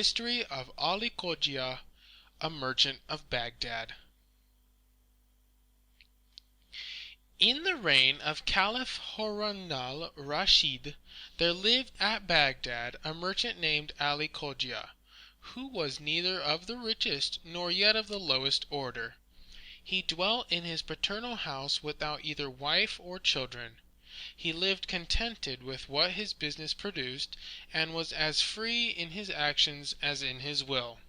History of Ali Cogia, a merchant of Baghdad. In the reign of Caliph Harun al-Rashid, there lived at Baghdad a merchant named Ali Cogia, who was neither of the richest nor yet of the lowest order. He dwelt in his paternal house without either wife or children. He lived contented with what his business produced, and was as free in his actions as in his will.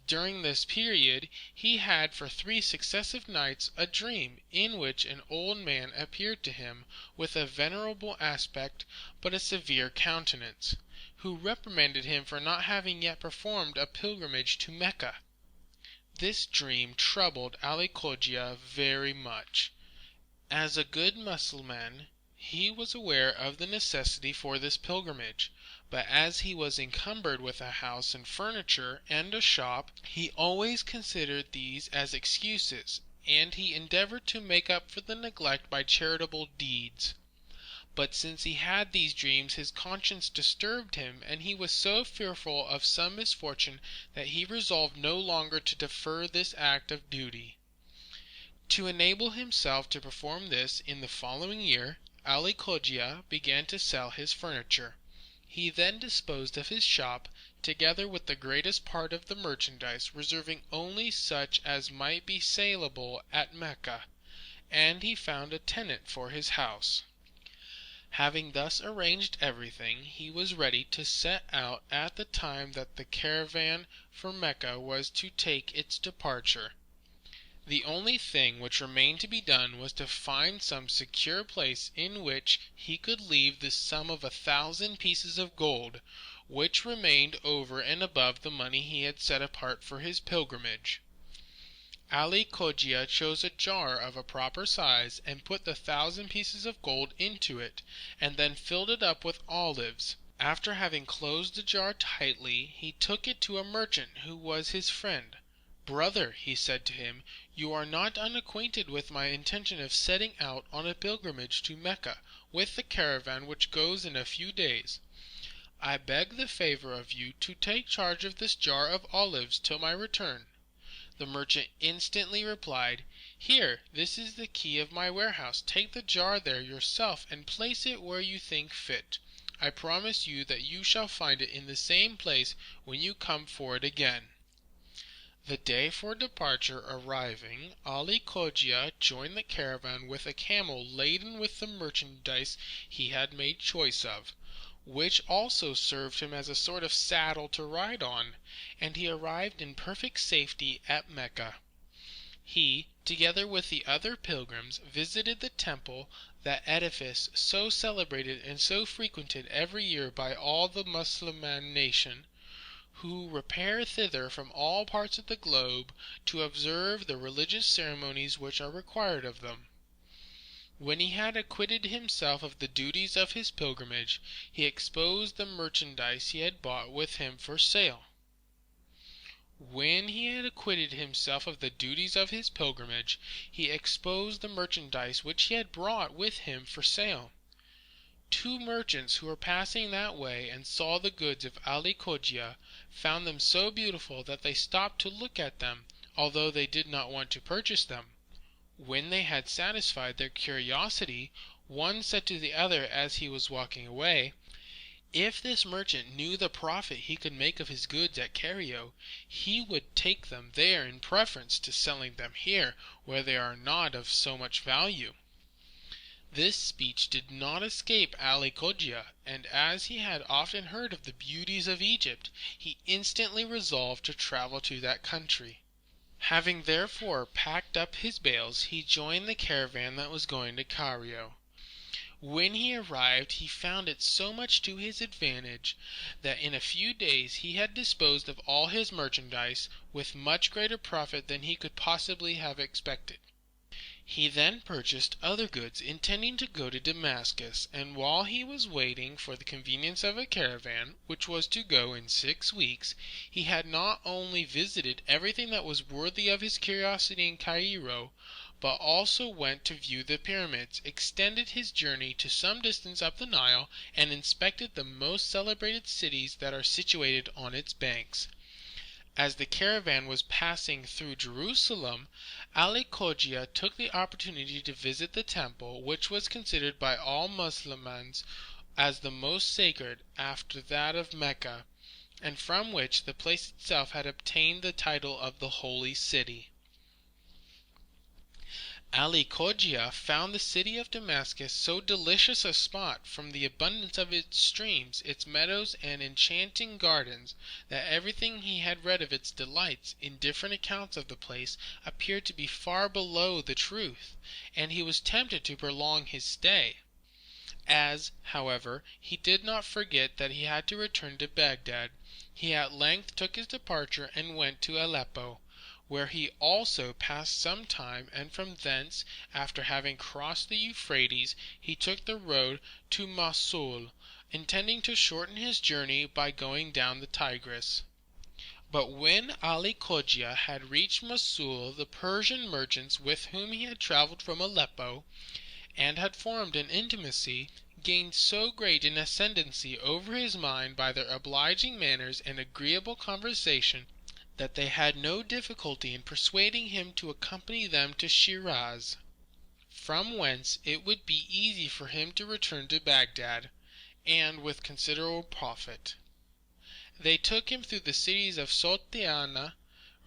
During this period he had for 3 successive nights a dream in which an old man appeared to him with a venerable aspect but a severe countenance, who reprimanded him for not having yet performed a pilgrimage to Mecca. This dream troubled Ali Cogia very much. As a good Mussulman, he was aware of the necessity for this pilgrimage, but as he was encumbered with a house and furniture and a shop, he always considered these as excuses, and he endeavored to make up for the neglect by charitable deeds. But since he had these dreams, his conscience disturbed him, and he was so fearful of some misfortune that he resolved no longer to defer this act of duty. To enable himself to perform this, in the following year, Ali Cogia began to sell his furniture. He then disposed of his shop, together with the greatest part of the merchandise, reserving only such as might be saleable at Mecca, and he found a tenant for his house. Having thus arranged everything, he was ready to set out at the time that the caravan for Mecca was to take its departure. The only thing which remained to be done was to find some secure place in which he could leave the sum of 1,000 pieces of gold, which remained over and above the money he had set apart for his pilgrimage. Ali Cogia chose a jar of a proper size and put the 1,000 pieces of gold into it, and then filled it up with olives. After having closed the jar tightly, he took it to a merchant who was his friend. "Brother," he said to him, "you are not unacquainted with my intention of setting out on a pilgrimage to Mecca with the caravan which goes in a few days. I beg the favor of you to take charge of this jar of olives till my return." The merchant instantly replied, "Here, this is the key of my warehouse. Take the jar there yourself and place it where you think fit. I promise you that you shall find it in the same place when you come for it again." The day for departure arriving, Ali Cogia joined the caravan with a camel laden with the merchandise he had made choice of, which also served him as a sort of saddle to ride on, and he arrived in perfect safety at Mecca. He, together with the other pilgrims, visited the temple, that edifice so celebrated and so frequented every year by all the Mussulman nation, who repair thither from all parts of the globe to observe the religious ceremonies which are required of them. When he had acquitted himself of the duties of his pilgrimage, he exposed the merchandise he had brought with him for sale. When he had acquitted himself of the duties of his pilgrimage, he exposed the merchandise which he had brought with him for sale. 2 merchants who were passing that way and saw the goods of Ali Cogia found them so beautiful that they stopped to look at them, although they did not want to purchase them. When they had satisfied their curiosity, one said to the other as he was walking away, "If this merchant knew the profit he could make of his goods at Cairo, he would take them there in preference to selling them here, where they are not of so much value." This speech did not escape Ali Cogia, and as he had often heard of the beauties of Egypt, he instantly resolved to travel to that country. Having therefore packed up his bales, he joined the caravan that was going to Cairo. When he arrived, he found it so much to his advantage that in a few days he had disposed of all his merchandise with much greater profit than he could possibly have expected. He then purchased other goods, intending to go to Damascus, and while he was waiting for the convenience of a caravan, which was to go in 6 weeks, he had not only visited everything that was worthy of his curiosity in Cairo, but also went to view the pyramids, extended his journey to some distance up the Nile, and inspected the most celebrated cities that are situated on its banks. As the caravan was passing through Jerusalem, Ali Cogia took the opportunity to visit the temple, which was considered by all Muslims as the most sacred after that of Mecca, and from which the place itself had obtained the title of the Holy City. Ali Cogia found the city of Damascus so delicious a spot, from the abundance of its streams, its meadows, and enchanting gardens, that everything he had read of its delights in different accounts of the place appeared to be far below the truth, and he was tempted to prolong his stay. As, however, he did not forget that he had to return to Bagdad, he at length took his departure and went to Aleppo, where he also passed some time, and from thence, after having crossed the Euphrates, he took the road to Mosul, intending to shorten his journey by going down the Tigris. But when Ali Cogia had reached Mosul, the Persian merchants with whom he had traveled from Aleppo, and had formed an intimacy, gained so great an ascendancy over his mind by their obliging manners and agreeable conversation, that they had no difficulty in persuading him to accompany them to Shiraz, from whence it would be easy for him to return to Bagdad, and with considerable profit. They took him through the cities of Sotiana,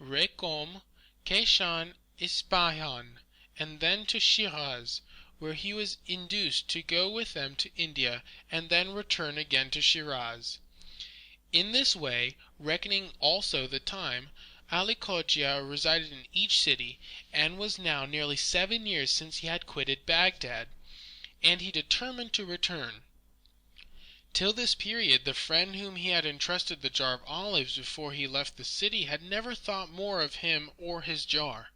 Rekom, Keshan, Ispahan, and then to Shiraz, where he was induced to go with them to India, and then return again to Shiraz. In this way, reckoning also the time, Ali Cogia resided in each city, and was now nearly 7 years since he had quitted Bagdad, and he determined to return. Till this period, the friend whom he had entrusted the jar of olives before he left the city had never thought more of him or his jar.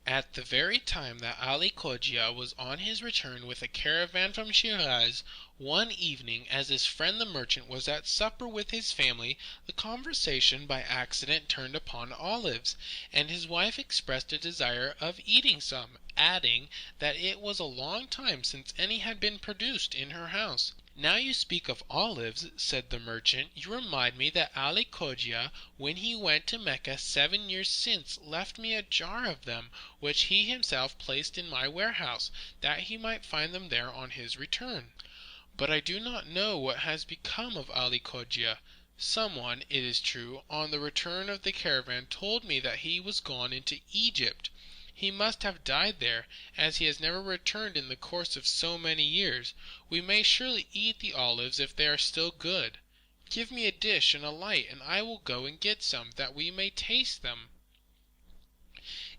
At the very time that Ali Cogia was on his return with a caravan from Shiraz, one evening, as his friend the merchant was at supper with his family, the conversation by accident turned upon olives, and his wife expressed a desire of eating some, adding that it was a long time since any had been produced in her house. "Now you speak of olives," said the merchant, "you remind me that Ali Cogia, when he went to Mecca 7 years since, left me a jar of them, which he himself placed in my warehouse, that he might find them there on his return. But I do not know what has become of Ali Cogia. Someone, it is true, on the return of the caravan told me that he was gone into Egypt. He must have died there, as he has never returned in the course of so many years. We may surely eat the olives if they are still good. Give me a dish and a light, and I will go and get some, that we may taste them."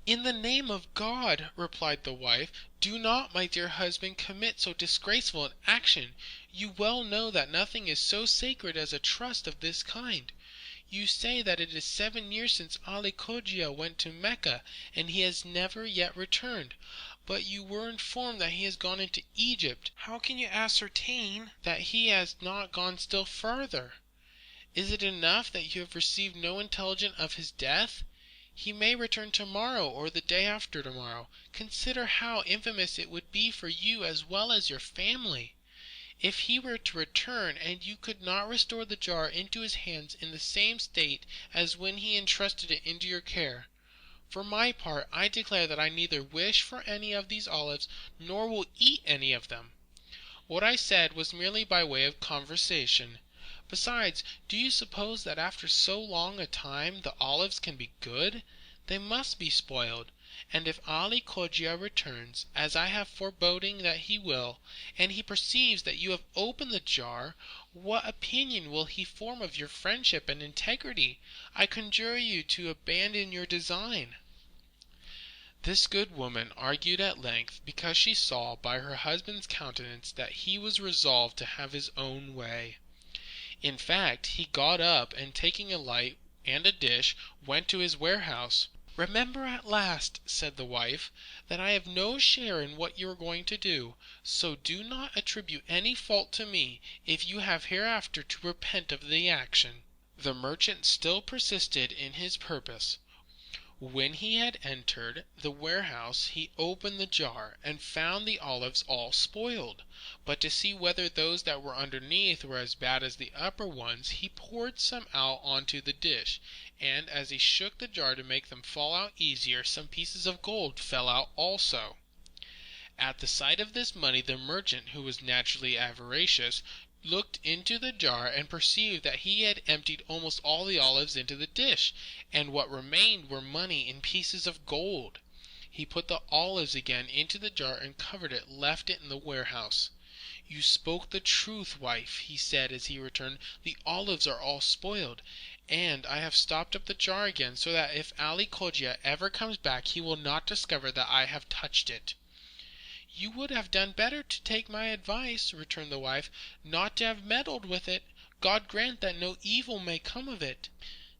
"In the name of God," replied the wife, "do not, my dear husband, commit so disgraceful an action. You well know that nothing is so sacred as a trust of this kind. You say that it is 7 years since Ali Cogia went to Mecca, and he has never yet returned. But you were informed that he has gone into Egypt. How can you ascertain that he has not gone still further? Is it enough that you have received no intelligence of his death? He may return tomorrow or the day after tomorrow. Consider how infamous it would be for you as well as your family, if he were to return, and you could not restore the jar into his hands in the same state as when he entrusted it into your care. For my part, I declare that I neither wish for any of these olives, nor will eat any of them. What I said was merely by way of conversation. Besides, do you suppose that after so long a time the olives can be good? They must be spoiled. And if Ali Cogia returns, as I have foreboding that he will, and he perceives that you have opened the jar, what opinion will he form of your friendship and integrity? I conjure you to abandon your design." This good woman argued at length, because she saw by her husband's countenance that he was resolved to have his own way. In fact, he got up, and taking a light and a dish, went to his warehouse. "Remember at last," said the wife, "that I have no share in what you are going to do, so do not attribute any fault to me, if you have hereafter to repent of the action." The merchant still persisted in his purpose. When he had entered the warehouse he opened the jar, and found the olives all spoiled. But to see whether those that were underneath were as bad as the upper ones, he poured some out onto the dish, and as he shook the jar to make them fall out easier, some pieces of gold fell out also. At the sight of this money the merchant, who was naturally avaricious, looked into the jar and perceived that he had emptied almost all the olives into the dish, and what remained were money in pieces of gold. He put the olives again into the jar and covering it left it in the warehouse. "You spoke the truth, wife," he said as he returned. "The olives are all spoiled, and I have stopped up the jar again, so that if Ali Cogia ever comes back he will not discover that I have touched it." "You would have done better to take my advice," returned the wife, "not to have meddled with it. God grant that no evil may come of it."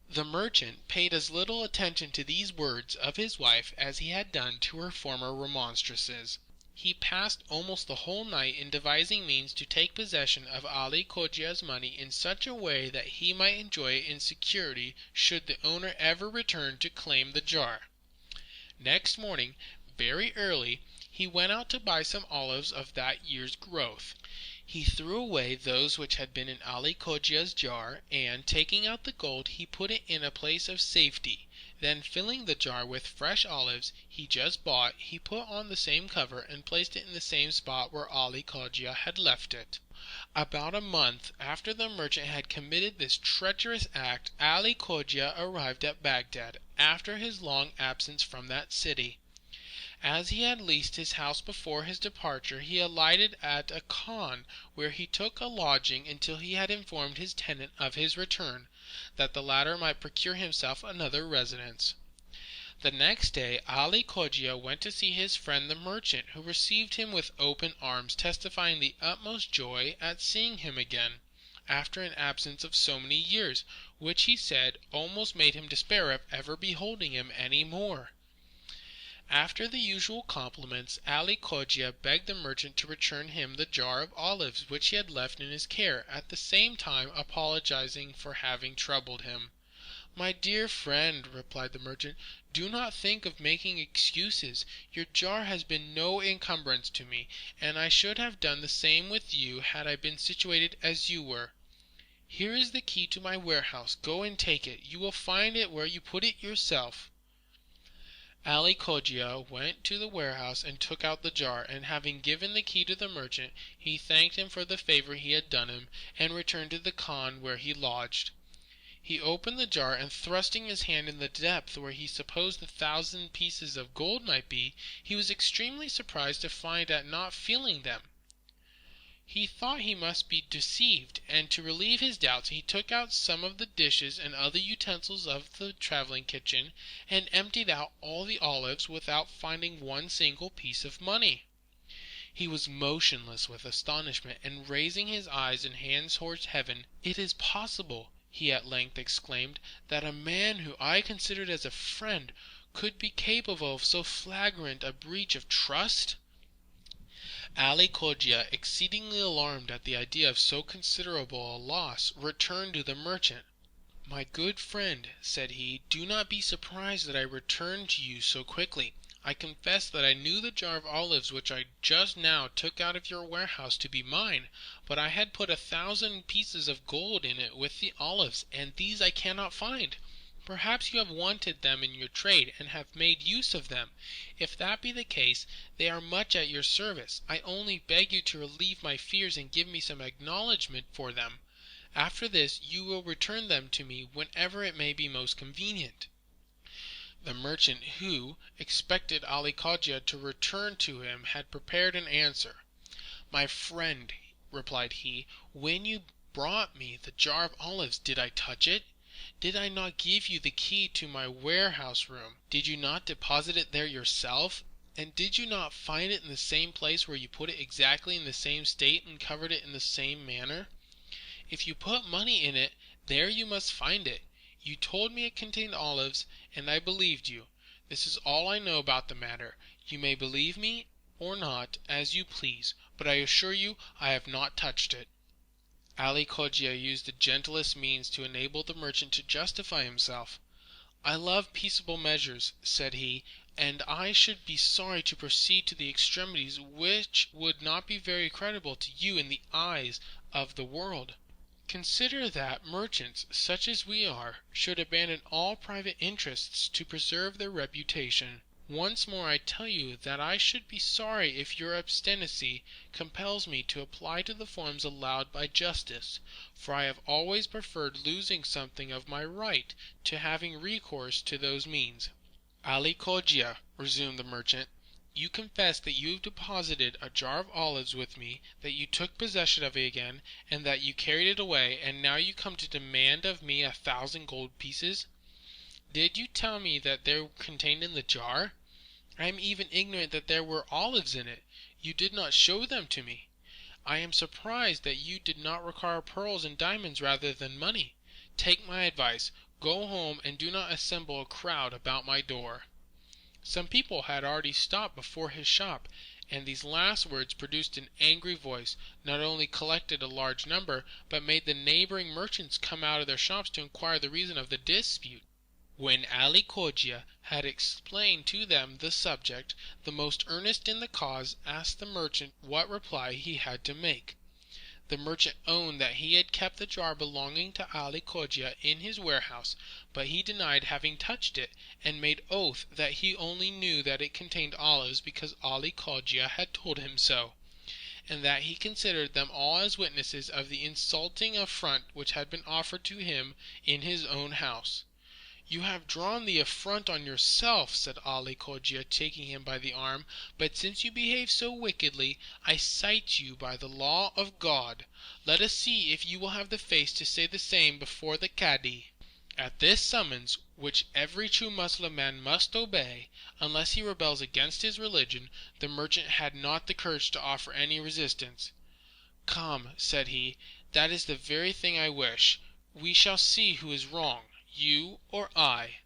The merchant paid as little attention to these words of his wife as he had done to her former remonstrances. He passed almost the whole night in devising means to take possession of Ali Cogia's money in such a way that he might enjoy it in security should the owner ever return to claim the jar. Next morning, very early, he went out to buy some olives of that year's growth. He threw away those which had been in Ali Cogia's jar, and, taking out the gold, he put it in a place of safety. Then, filling the jar with fresh olives he just bought, he put on the same cover and placed it in the same spot where Ali Cogia had left it. About a month after the merchant had committed this treacherous act, Ali Cogia arrived at Bagdad, after his long absence from that city. As he had leased his house before his departure, he alighted at a khan, where he took a lodging until he had informed his tenant of his return, that the latter might procure himself another residence. The next day Ali Cogia went to see his friend the merchant, who received him with open arms, testifying the utmost joy at seeing him again, after an absence of so many years, which he said almost made him despair of ever beholding him any more. After the usual compliments, Ali Cogia begged the merchant to return him the jar of olives which he had left in his care, at the same time apologizing for having troubled him. "My dear friend," replied the merchant, "do not think of making excuses. Your jar has been no encumbrance to me, and I should have done the same with you had I been situated as you were. Here is the key to my warehouse. Go and take it. You will find it where you put it yourself." Ali Cogia went to the warehouse and took out the jar, and having given the key to the merchant, he thanked him for the favor he had done him, and returned to the khan where he lodged. He opened the jar, and thrusting his hand in the depth where he supposed the 1,000 pieces of gold might be, he was extremely surprised to find at not feeling them. He thought he must be deceived, and to relieve his doubts he took out some of the dishes and other utensils of the travelling kitchen, and emptied out all the olives without finding one single piece of money. He was motionless with astonishment, and raising his eyes and hands towards heaven, "It is possible," he at length exclaimed, "that a man whom I considered as a friend could be capable of so flagrant a breach of trust?" Ali Cogia, exceedingly alarmed at the idea of so considerable a loss, returned to the merchant. "My good friend," said he, "do not be surprised that I returned to you so quickly. I confess that I knew the jar of olives which I just now took out of your warehouse to be mine, but I had put 1,000 pieces of gold in it with the olives, and these I cannot find. Perhaps you have wanted them in your trade, and have made use of them. If that be the case, they are much at your service. I only beg you to relieve my fears and give me some acknowledgment for them. After this you will return them to me whenever it may be most convenient." The merchant, who expected Ali Cogia to return to him, had prepared an answer. "My friend," replied he, "when you brought me the jar of olives, did I touch it? Did I not give you the key to my warehouse room? Did you not deposit it there yourself? And did you not find it in the same place where you put it exactly in the same state and covered it in the same manner? If you put money in it, there you must find it. You told me it contained olives, and I believed you. This is all I know about the matter. You may believe me or not, as you please, but I assure you I have not touched it." Ali Cogia used the gentlest means to enable the merchant to justify himself. "I love peaceable measures," said he, "and I should be sorry to proceed to the extremities which would not be very creditable to you in the eyes of the world. Consider that merchants, such as we are, should abandon all private interests to preserve their reputation. Once more I tell you that I should be sorry if your obstinacy compels me to apply to the forms allowed by justice, for I have always preferred losing something of my right to having recourse to those means." "Ali Cogia," resumed the merchant, "you confess that you deposited a jar of olives with me, that you took possession of it again, and that you carried it away, and now you come to demand of me 1,000 gold pieces. Did you tell me that they were contained in the jar? I am even ignorant that there were olives in it. You did not show them to me. I am surprised that you did not require pearls and diamonds rather than money. Take my advice. Go home and do not assemble a crowd about my door." Some people had already stopped before his shop, and these last words, produced an angry voice, not only collected a large number, but made the neighboring merchants come out of their shops to inquire the reason of the dispute. When Ali Cogia had explained to them the subject, the most earnest in the cause asked the merchant what reply he had to make. The merchant owned that he had kept the jar belonging to Ali Cogia in his warehouse, but he denied having touched it, and made oath that he only knew that it contained olives because Ali Cogia had told him so, and that he considered them all as witnesses of the insulting affront which had been offered to him in his own house. "You have drawn the affront on yourself," said Ali Cogia, taking him by the arm, "but since you behave so wickedly, I cite you by the law of God. Let us see if you will have the face to say the same before the Cadi." At this summons, which every true Mussulman must obey, unless he rebels against his religion, the merchant had not the courage to offer any resistance. "Come," said he, "that is the very thing I wish. We shall see who is wrong, you or I."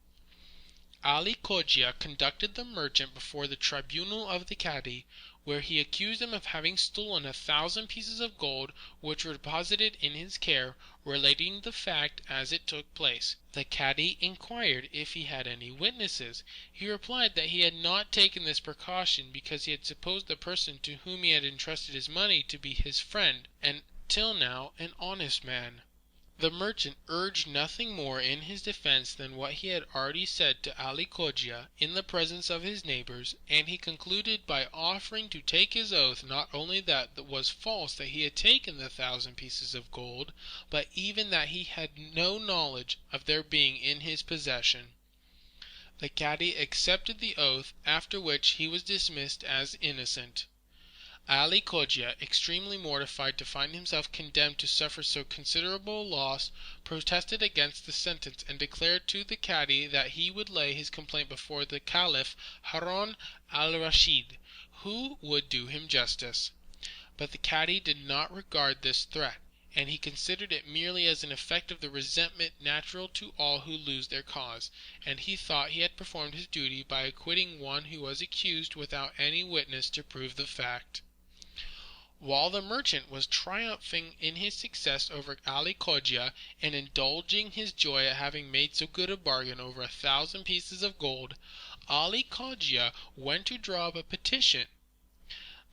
Ali Cogia conducted the merchant before the tribunal of the Cadi, where he accused him of having stolen 1,000 pieces of gold which were deposited in his care, relating the fact as it took place. The Cadi inquired if he had any witnesses. He replied that he had not taken this precaution because he had supposed the person to whom he had entrusted his money to be his friend, and till now an honest man. The merchant urged nothing more in his defense than what he had already said to Ali Cogia in the presence of his neighbors, and he concluded by offering to take his oath not only that it was false that he had taken the 1,000 pieces of gold, but even that he had no knowledge of their being in his possession. The Cadi accepted the oath, after which he was dismissed as innocent. Ali Cogia, extremely mortified to find himself condemned to suffer so considerable loss, protested against the sentence, and declared to the Cadi that he would lay his complaint before the Caliph Harun al-Rashid, who would do him justice. But the Cadi did not regard this threat, and he considered it merely as an effect of the resentment natural to all who lose their cause, and he thought he had performed his duty by acquitting one who was accused without any witness to prove the fact. While the merchant was triumphing in his success over Ali Cogia, and indulging his joy at having made so good a bargain over 1,000 pieces of gold, Ali Cogia went to draw up a petition.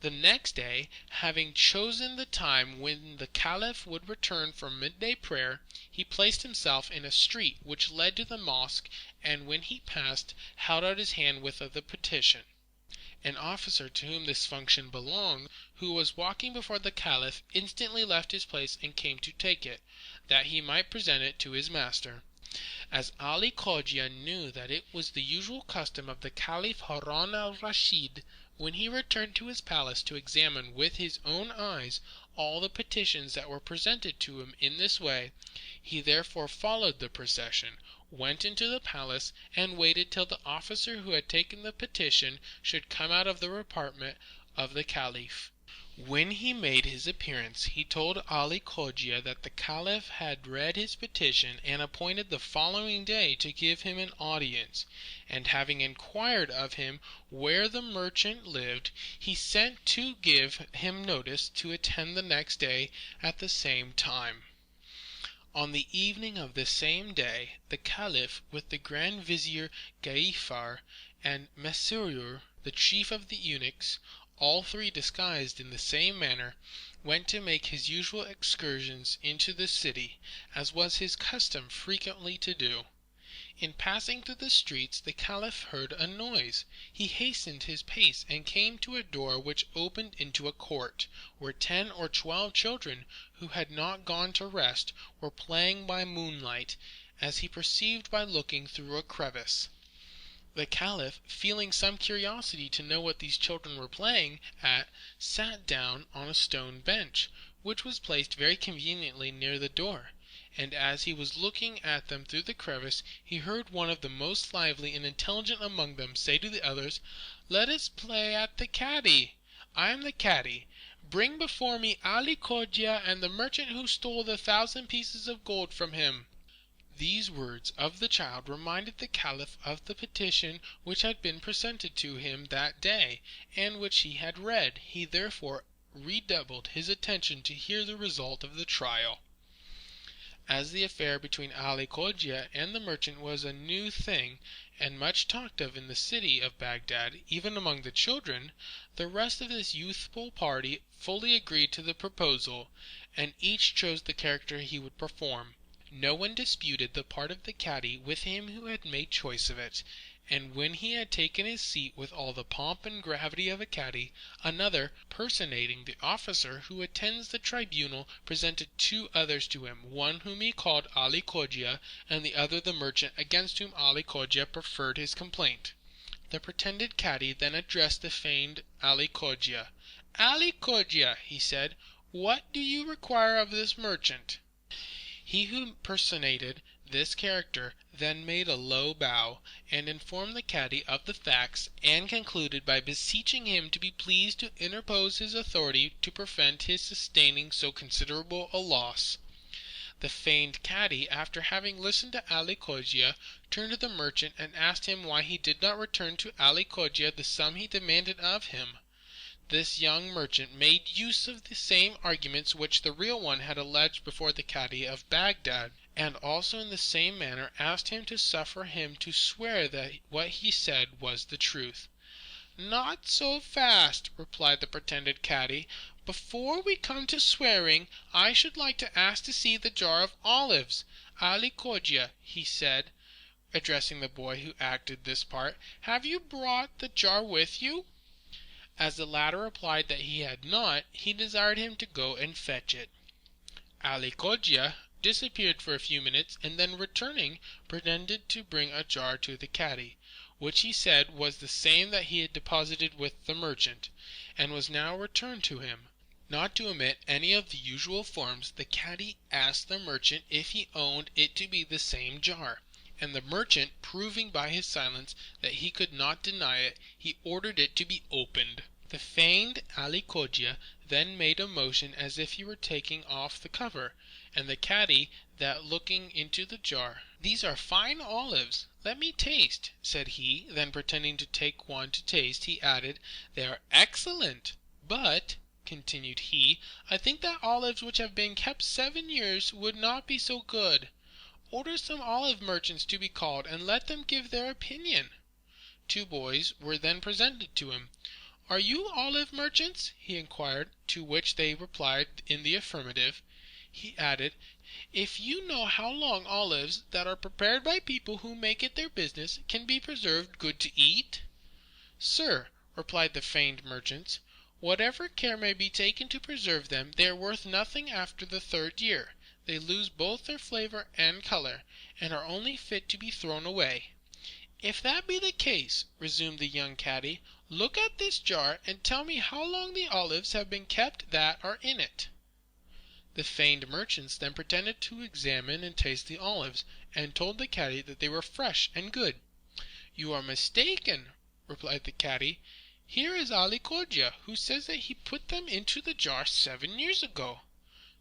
The next day, having chosen the time when the Caliph would return from midday prayer, he placed himself in a street which led to the mosque, and when he passed, held out his hand with the petition. An officer to whom this function belonged, who was walking before the Caliph, instantly left his place and came to take it, that he might present it to his master. As Ali Cogia knew that it was the usual custom of the Caliph Harun al-Rashid, when he returned to his palace, to examine with his own eyes all the petitions that were presented to him in this way, he therefore followed the procession, went into the palace, and waited till the officer who had taken the petition should come out of the apartment of the Caliph. When he made his appearance, he told Ali Cogia that the Caliph had read his petition and appointed the following day to give him an audience, and having inquired of him where the merchant lived, he sent to give him notice to attend the next day at the same time. On the evening of the same day, the Caliph, with the Grand Vizier Giafar and Mesrour, the chief of the eunuchs, all three disguised in the same manner, went to make his usual excursions into the city, as was his custom frequently to do. In passing through the streets the Caliph heard a noise. He hastened his pace and came to a door which opened into a court, where 10 or 12 children, who had not gone to rest, were playing by moonlight, as he perceived by looking through a crevice. The Caliph, feeling some curiosity to know what these children were playing at, sat down on a stone bench, which was placed very conveniently near the door, and as he was looking at them through the crevice, he heard one of the most lively and intelligent among them say to the others, "Let us play at the caddy. I am the caddy. Bring before me Ali Cogia and the merchant who stole the 1,000 pieces of gold from him." These words of the child reminded the Caliph of the petition which had been presented to him that day, and which he had read. He therefore redoubled his attention to hear the result of the trial. As the affair between Ali Cogia and the merchant was a new thing, and much talked of in the city of Bagdad, even among the children, the rest of this youthful party fully agreed to the proposal, and each chose the character he would perform. No one disputed the part of the caddy with him who had made choice of it, and when he had taken his seat with all the pomp and gravity of a caddy, another, personating the officer who attends the tribunal, presented 2 others to him, one whom he called Ali Cogia, and the other the merchant against whom Ali Cogia preferred his complaint. The pretended caddy then addressed the feigned Ali Cogia. "Ali Cogia," he said, "what do you require of this merchant?" He who personated this character then made a low bow, and informed the caddy of the facts, and concluded by beseeching him to be pleased to interpose his authority to prevent his sustaining so considerable a loss. The feigned caddy, after having listened to Ali Cogia, turned to the merchant and asked him why he did not return to Ali Cogia the sum he demanded of him. This young merchant made use of the same arguments which the real one had alleged before the caddy of Bagdad, and also in the same manner asked him to suffer him to swear that what he said was the truth. "Not so fast," replied the pretended caddy. "Before we come to swearing, I should like to ask to see the jar of olives. Ali Cogia," he said, addressing the boy who acted this part, "have you brought the jar with you?" As the latter replied that he had not, he desired him to go and fetch it. Ali Cogia disappeared for a few minutes, and then returning, pretended to bring a jar to the caddy, which he said was the same that he had deposited with the merchant, and was now returned to him. Not to omit any of the usual forms, the caddy asked the merchant if he owned it to be the same jar, and the merchant proving by his silence that he could not deny it, he ordered it to be opened. The feigned Ali Cogia then made a motion as if he were taking off the cover, and the caddy that looking into the jar. "These are fine olives, let me taste," said he. Then pretending to take one to taste, he added, "They are excellent, but," continued he, "I think that olives which have been kept 7 years would not be so good. Order some olive merchants to be called, and let them give their opinion." 2 boys were then presented to him. "Are you olive merchants?" he inquired, to which they replied in the affirmative. He added, "If you know how long olives that are prepared by people who make it their business can be preserved good to eat?" "Sir," replied the feigned merchants, "whatever care may be taken to preserve them, they are worth nothing after the 3rd year. They lose both their flavor and color, and are only fit to be thrown away." "If that be the case," resumed the young caddy, "look at this jar, and tell me how long the olives have been kept that are in it." The feigned merchants then pretended to examine and taste the olives, and told the caddy that they were fresh and good. "You are mistaken," replied the caddy. "Here is Ali Cogia, who says that he put them into the jar 7 years ago."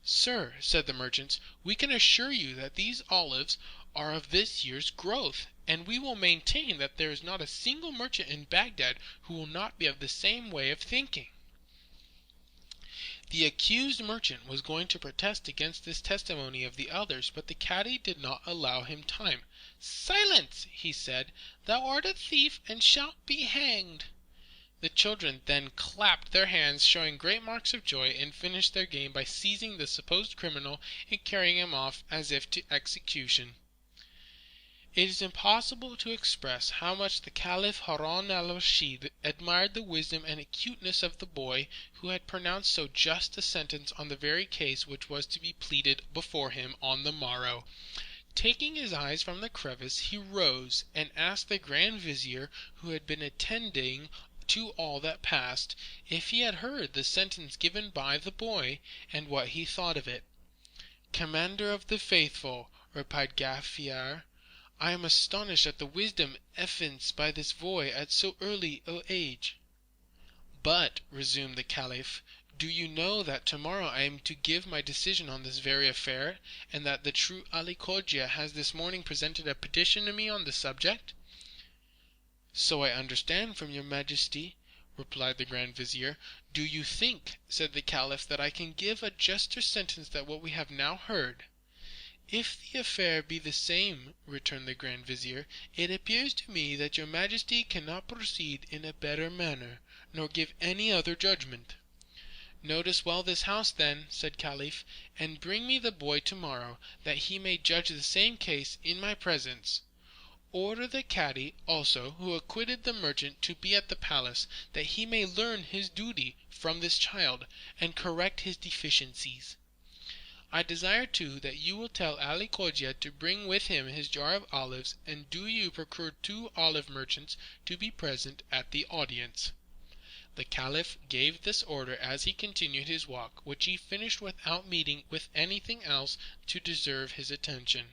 "Sir," said the merchants, "we can assure you that these olives are of this year's growth, and we will maintain that there is not a single merchant in Bagdad who will not be of the same way of thinking." The accused merchant was going to protest against this testimony of the elders, but the Cadi did not allow him time. "Silence!" he said. "Thou art a thief, and shalt be hanged." The children then clapped their hands, showing great marks of joy, and finished their game by seizing the supposed criminal and carrying him off as if to execution. It is impossible to express how much the Caliph Harun al-Rashid admired the wisdom and acuteness of the boy who had pronounced so just a sentence on the very case which was to be pleaded before him on the morrow. Taking his eyes from the crevice, he rose and asked the Grand Vizier, who had been attending to all that passed, if he had heard the sentence given by the boy, and what he thought of it. "Commander of the Faithful," replied Ghaffar, "I am astonished at the wisdom evinced by this boy at so early an age." "But," resumed the Caliph, "do you know that tomorrow I am to give my decision on this very affair, and that the true Ali Cogia has this morning presented a petition to me on the subject?" "So I understand from your Majesty," replied the Grand Vizier. "Do you think," said the Caliph, "that I can give a juster sentence than what we have now heard?" "If the affair be the same," returned the Grand Vizier, "it appears to me that your Majesty cannot proceed in a better manner, nor give any other judgment." "Notice well this house, then," said Caliph, "and bring me the boy tomorrow, that he may judge the same case in my presence. Order the Cadi, also, who acquitted the merchant, to be at the palace, that he may learn his duty from this child, and correct his deficiencies. I desire too that you will tell Ali Cogia to bring with him his jar of olives, and do you procure 2 olive merchants to be present at the audience." The Caliph gave this order as he continued his walk, which he finished without meeting with anything else to deserve his attention.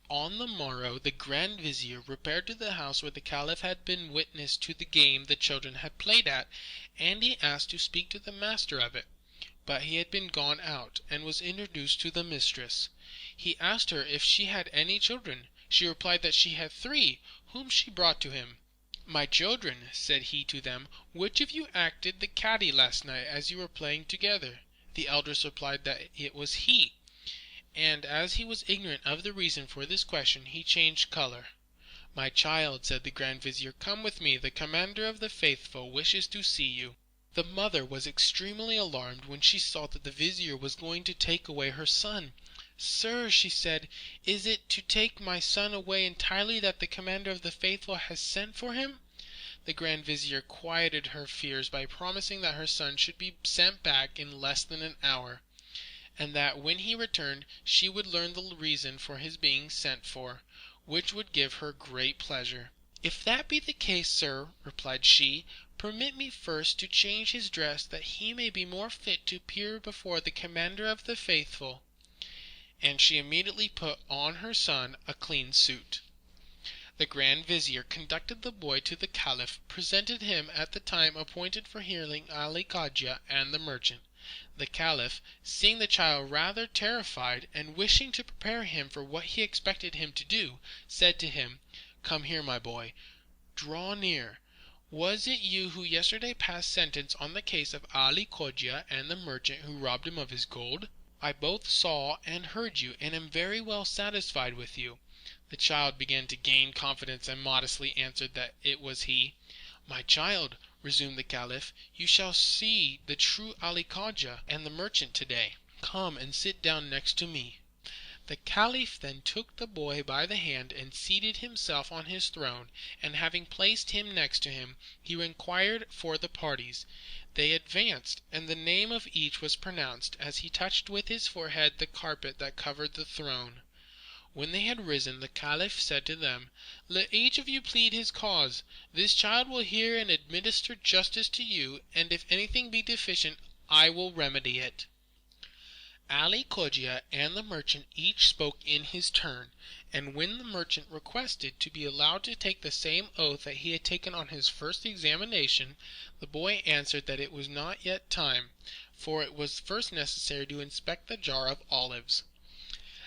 On the morrow the Grand Vizier repaired to the house where the Caliph had been witness to the game the children had played at, and he asked to speak to the master of it. But he had been gone out, and was introduced to the mistress. He asked her if she had any children. She replied that she had 3, whom she brought to him. "My children," said he to them, "which of you acted the Cadi last night as you were playing together?" The eldest replied that it was he, and as he was ignorant of the reason for this question, he changed color. "My child," said the Grand Vizier, "come with me, the Commander of the Faithful wishes to see you." The mother was extremely alarmed when she saw that the Vizier was going to take away her son. "Sir," she said, "is it to take my son away entirely that the Commander of the Faithful has sent for him?" The Grand Vizier quieted her fears by promising that her son should be sent back in less than an hour, and that when he returned she would learn the reason for his being sent for, which would give her great pleasure. "If that be the case, sir," replied she, "permit me first to change his dress, that he may be more fit to appear before the Commander of the Faithful." And she immediately put on her son a clean suit. The Grand Vizier conducted the boy to the Caliph, presented him at the time appointed for hearing Ali Cogia and the merchant. The Caliph, seeing the child rather terrified, and wishing to prepare him for what he expected him to do, said to him, "Come here, my boy. Draw near. Was it you who yesterday passed sentence on the case of Ali Cogia and the merchant who robbed him of his gold? I both saw and heard you, and am very well satisfied with you." The child began to gain confidence, and modestly answered that it was he. "My child," resumed the Caliph, "you shall see the true Ali Cogia and the merchant today. Come and sit down next to me." The Caliph then took the boy by the hand and seated himself on his throne, and having placed him next to him, he inquired for the parties. They advanced, and the name of each was pronounced, as he touched with his forehead the carpet that covered the throne. When they had risen, the Caliph said to them, "Let each of you plead his cause. This child will hear and administer justice to you, and if anything be deficient, I will remedy it." Ali Cogia and the merchant each spoke in his turn, and when the merchant requested to be allowed to take the same oath that he had taken on his first examination, the boy answered that it was not yet time, for it was first necessary to inspect the jar of olives.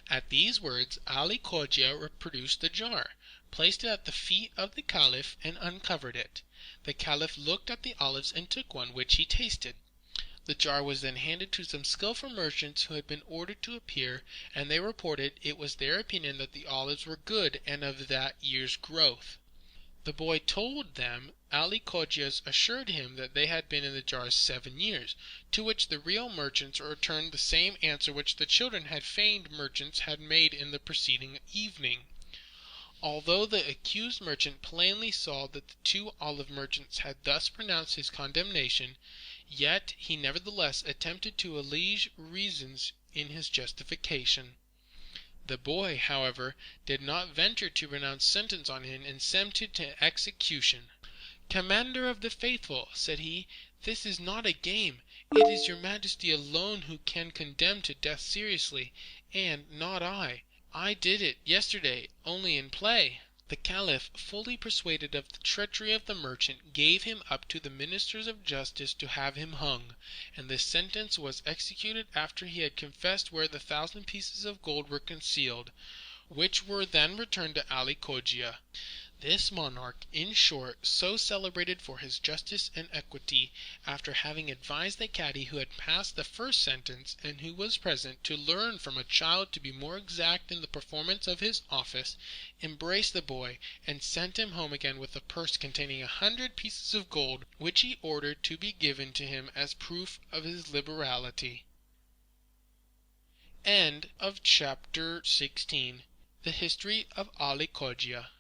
At these words Ali Cogia produced the jar, placed it at the feet of the Caliph, and uncovered it. The Caliph looked at the olives and took one, which he tasted. The jar was then handed to some skillful merchants who had been ordered to appear, and they reported it was their opinion that the olives were good and of that year's growth. The boy told them Ali Cogia assured him that they had been in the jars 7 years, to which the real merchants returned the same answer which the children had feigned merchants had made in the preceding evening. Although the accused merchant plainly saw that the 2 olive merchants had thus pronounced his condemnation, yet he nevertheless attempted to allege reasons in his justification. The boy, however, did not venture to pronounce sentence on him and sent him to execution. "Commander of the faithful," said he, "this is not a game. It is your majesty alone who can condemn to death seriously, and not I. I did it yesterday only in play." The Caliph, fully persuaded of the treachery of the merchant, gave him up to the ministers of justice to have him hung, and the sentence was executed after he had confessed where the 1,000 pieces of gold were concealed, which were then returned to Ali Cogia. This monarch, in short, so celebrated for his justice and equity, after having advised the Cadi who had passed the first sentence, and who was present, to learn from a child to be more exact in the performance of his office, embraced the boy, and sent him home again with a purse containing 100 pieces of gold, which he ordered to be given to him as proof of his liberality. End of chapter 16. The History of Ali Cogia.